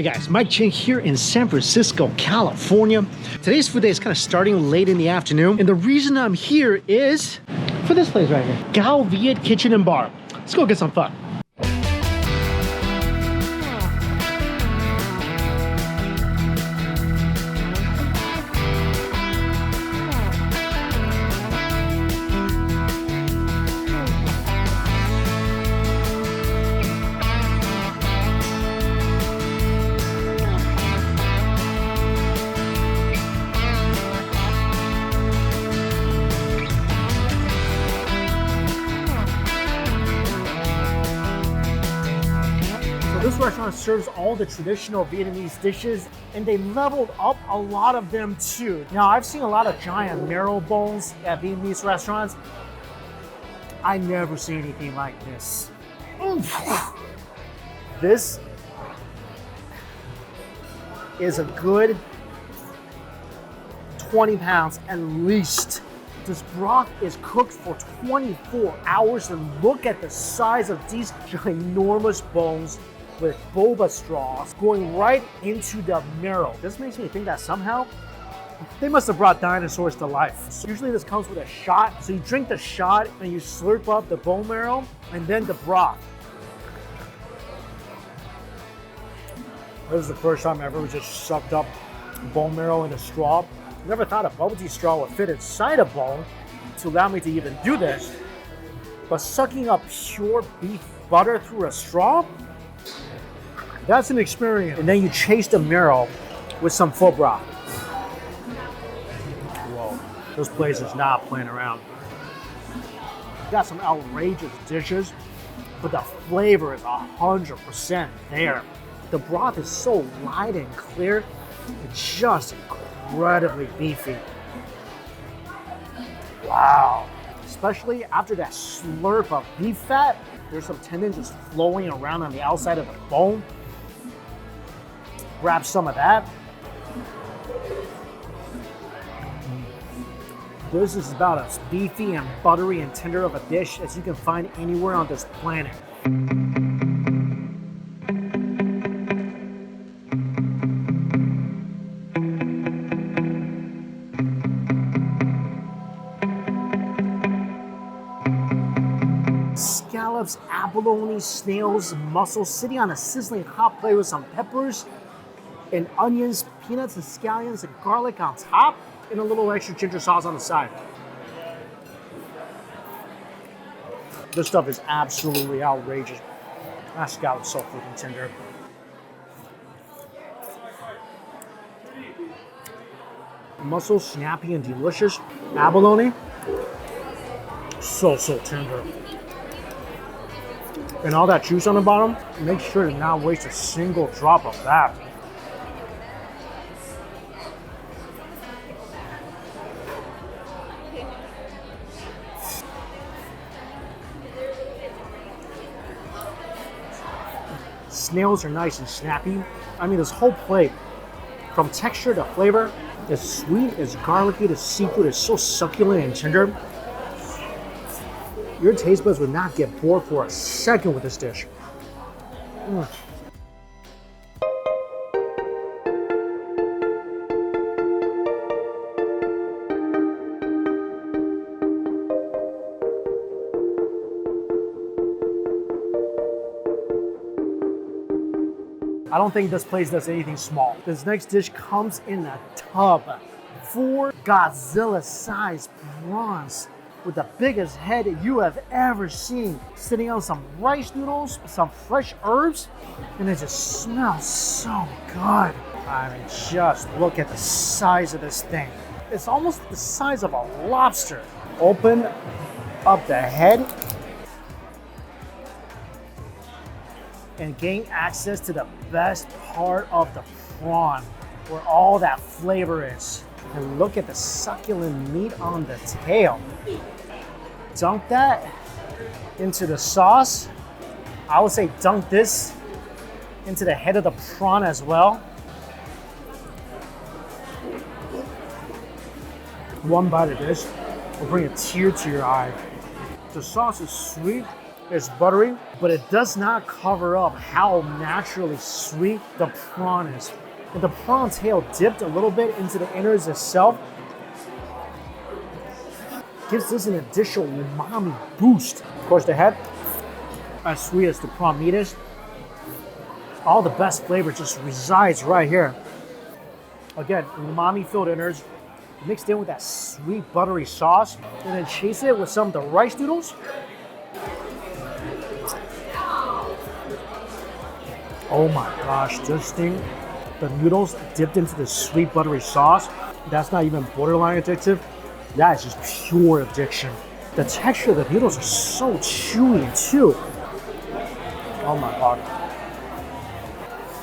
Hey guys, Mike Ching here in San Francisco, California. Today's food day is kind of starting late in the afternoon, and the reason I'm here is for this place right here, Gao Viet Kitchen and Bar. Let's go get some fun. This restaurant serves all the traditional Vietnamese dishes, and they leveled up a lot of them too. Now, I've seen a lot of giant marrow bowls at Vietnamese restaurants. I never see anything like this. Oof. This is a good 20 pounds at least. This broth is cooked for 24 hours, and look at the size of these ginormous bones with boba straws going right into the marrow. This makes me think that somehow they must have brought dinosaurs to life. So usually this comes with a shot. So you drink the shot and you slurp up the bone marrow and then the broth. This is the first time I ever just sucked up bone marrow in a straw. Never thought a bubble tea straw would fit inside a bone to allow me to even do this. But sucking up pure beef butter through a straw, that's an experience. And then you chase the marrow with some full broth. Whoa, this place is not playing around. Got some outrageous dishes, but the flavor is 100% there. The broth is so light and clear, it's just incredibly beefy. Wow. Especially after that slurp of beef fat, there's some tendon just flowing around on the outside of the bone. Grab some of that. This is about as beefy and buttery and tender of a dish as you can find anywhere on this planet. Scallops, abalone, snails, mussels sitting on a sizzling hot plate with some peppers and onions, peanuts, and scallions, and garlic on top, and a little extra ginger sauce on the side. This stuff is absolutely outrageous. That scallop's so freaking tender. Mussels, snappy and delicious. Abalone, so tender. And all that juice on the bottom, make sure to not waste a single drop of that. Snails are nice and snappy. I mean, this whole plate, from texture to flavor, is sweet, is garlicky, the seafood is so succulent and tender. Your taste buds would not get bored for a second with this dish. I don't think this place does anything small. This next dish comes in a tub. 4 Godzilla-sized prawns with the biggest head you have ever seen, sitting on some rice noodles, some fresh herbs, and it just smells so good. I mean, just look at the size of this thing. It's almost the size of a lobster. Open up the head and gain access to the best part of the prawn, where all that flavor is. And look at the succulent meat on the tail. Dunk that into the sauce. I would say dunk this into the head of the prawn as well. One bite of this will bring a tear to your eye. The sauce is sweet It's buttery, but it does not cover up how naturally sweet the prawn is. And the prawn tail dipped a little bit into the innards itself gives this an additional umami boost. Of course, the head, as sweet as the prawn meat is, all the best flavor just resides right here. Again, umami-filled innards, mixed in with that sweet buttery sauce, and then chase it with some of the rice noodles. Oh my gosh, this thing, the noodles dipped into the sweet buttery sauce, that's not even borderline addictive. That is just pure addiction. The texture of the noodles are so chewy too. Oh my god.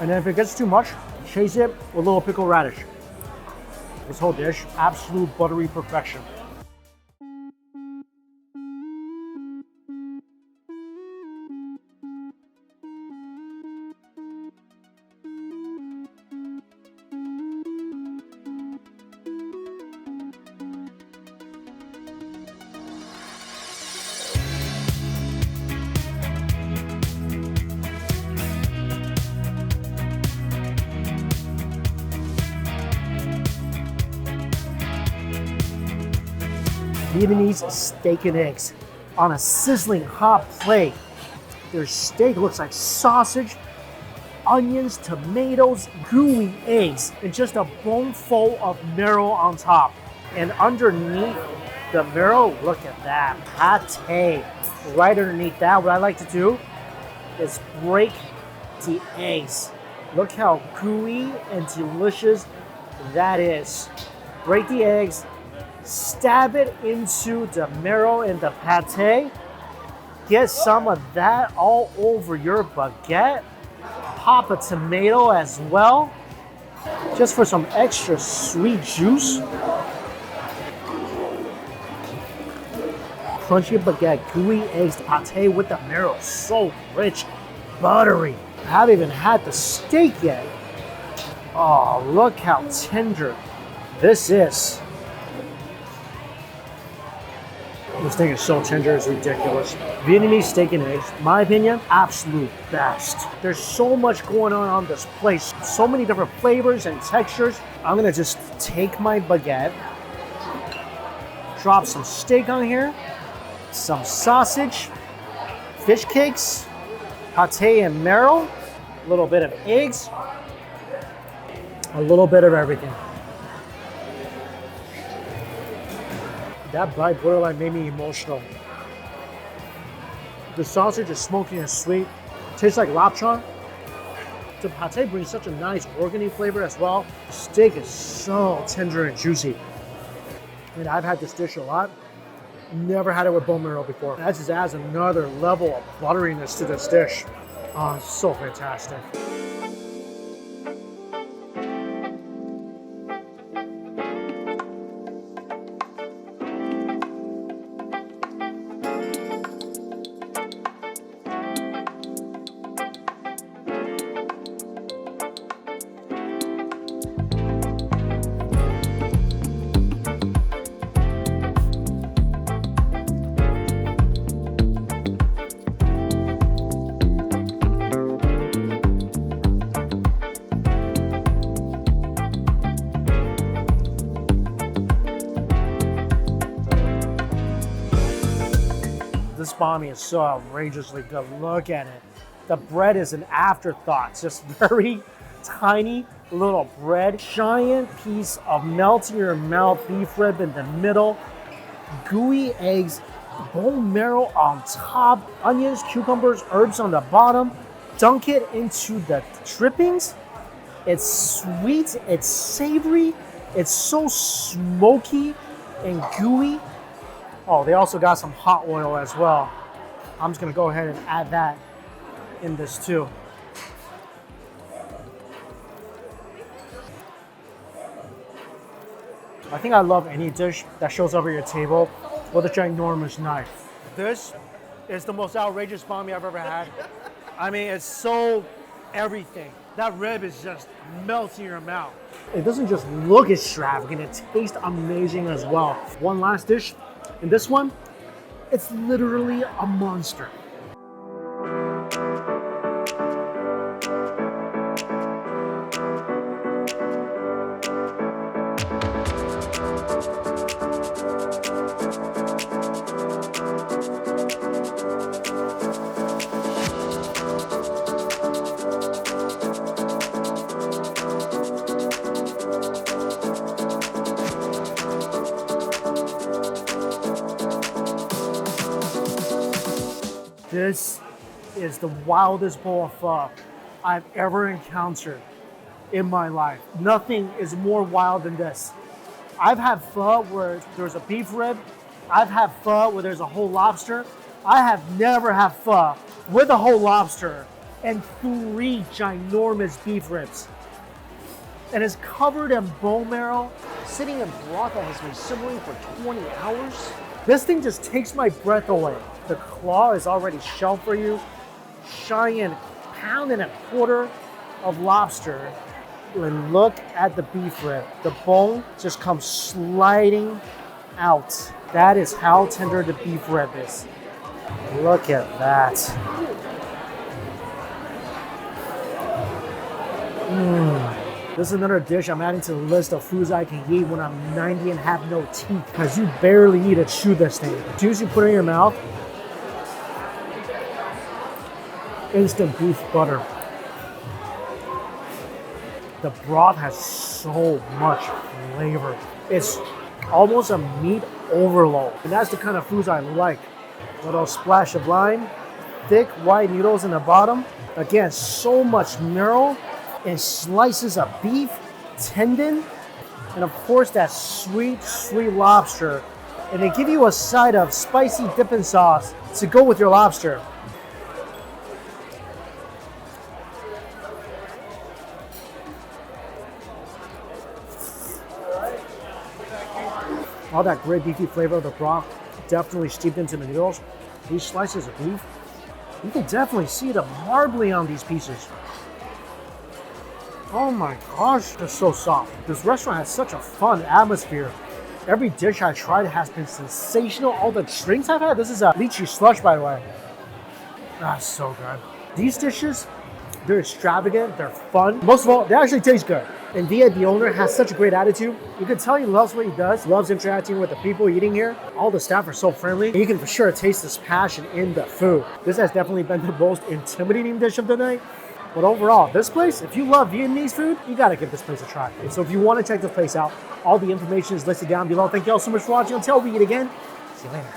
And then if it gets too much, chase it with a little pickled radish. This whole dish, absolute buttery perfection. Vietnamese steak and eggs on a sizzling hot plate. Their steak looks like sausage, onions, tomatoes, gooey eggs, and just a bone full of marrow on top. And underneath the marrow, look at that, pate. Right underneath that, what I like to do is break the eggs. Look how gooey and delicious that is. Break the eggs, stab it into the marrow and the pate. Get some of that all over your baguette. Pop a tomato as well, just for some extra sweet juice. Crunchy baguette, gooey eggs, pate with the marrow, so rich, buttery. I haven't even had the steak yet. Oh, look how tender this is. This thing is so tender, it's ridiculous. Vietnamese steak and eggs, my opinion, absolute best. There's so much going on this place, so many different flavors and textures. I'm gonna just take my baguette, drop some steak on here, some sausage, fish cakes, pate and marrow, a little bit of eggs, a little bit of everything. That bite borderline made me emotional. The sausage is smoky and sweet. Tastes like lobster. The pate brings such a nice organy flavor as well. The steak is so tender and juicy. I mean, I've had this dish a lot. Never had it with bone marrow before. That just adds another level of butteriness to this dish. Oh, it's so fantastic. This banh mi is so outrageously good. Look at it. The bread is an afterthought. It's just very tiny little bread. Giant piece of melt in your mouth beef rib in the middle. Gooey eggs, bone marrow on top. Onions, cucumbers, herbs on the bottom. Dunk it into the drippings. It's sweet, it's savory. It's so smoky and gooey. Oh, they also got some hot oil as well. I'm just gonna go ahead and add that in this too. I think I love any dish that shows up at your table with a ginormous knife. This is the most outrageous banh mi I've ever had. I mean, it's so everything. That rib is just melting in your mouth. It doesn't just look extravagant, it tastes amazing as well. One last dish. And this one, it's literally a monster. This is the wildest bowl of pho I've ever encountered in my life. Nothing is more wild than this. I've had pho where there's a beef rib. I've had pho where there's a whole lobster. I have never had pho with a whole lobster and 3 ginormous beef ribs. And it's covered in bone marrow, sitting in broth that has been simmering for 20 hours. This thing just takes my breath away. The claw is already shelled for you. Giant pound and a quarter of lobster. And look at the beef rib. The bone just comes sliding out. That is how tender the beef rib is. Look at that. This is another dish I'm adding to the list of foods I can eat when I'm 90 and have no teeth, because you barely need to chew this thing. As soon as you put it in your mouth, instant beef butter. The broth has so much flavor. It's almost a meat overload. And that's the kind of foods I like. Little splash of lime, thick white noodles in the bottom. Again, so much marrow and slices of beef, tendon, and of course that sweet, sweet lobster. And they give you a side of spicy dipping sauce to go with your lobster. All that great beefy flavor of the broth definitely steeped into the noodles. These slices of beef, you can definitely see the marbling on these pieces. Oh my gosh, they're so soft. This restaurant has such a fun atmosphere. Every dish I tried has been sensational. All the drinks I've had, this is a lychee slush, by the way. That's so good. These dishes, they're extravagant, they're fun. Most of all, they actually taste good. And Viet, the owner, has such a great attitude. You can tell he loves what he does, loves interacting with the people eating here. All the staff are so friendly. And you can for sure taste this passion in the food. This has definitely been the most intimidating dish of the night. But overall, this place, if you love Vietnamese food, you gotta give this place a try. And so if you wanna check this place out, all the information is listed down below. Thank you all so much for watching. Until we eat again, see you later.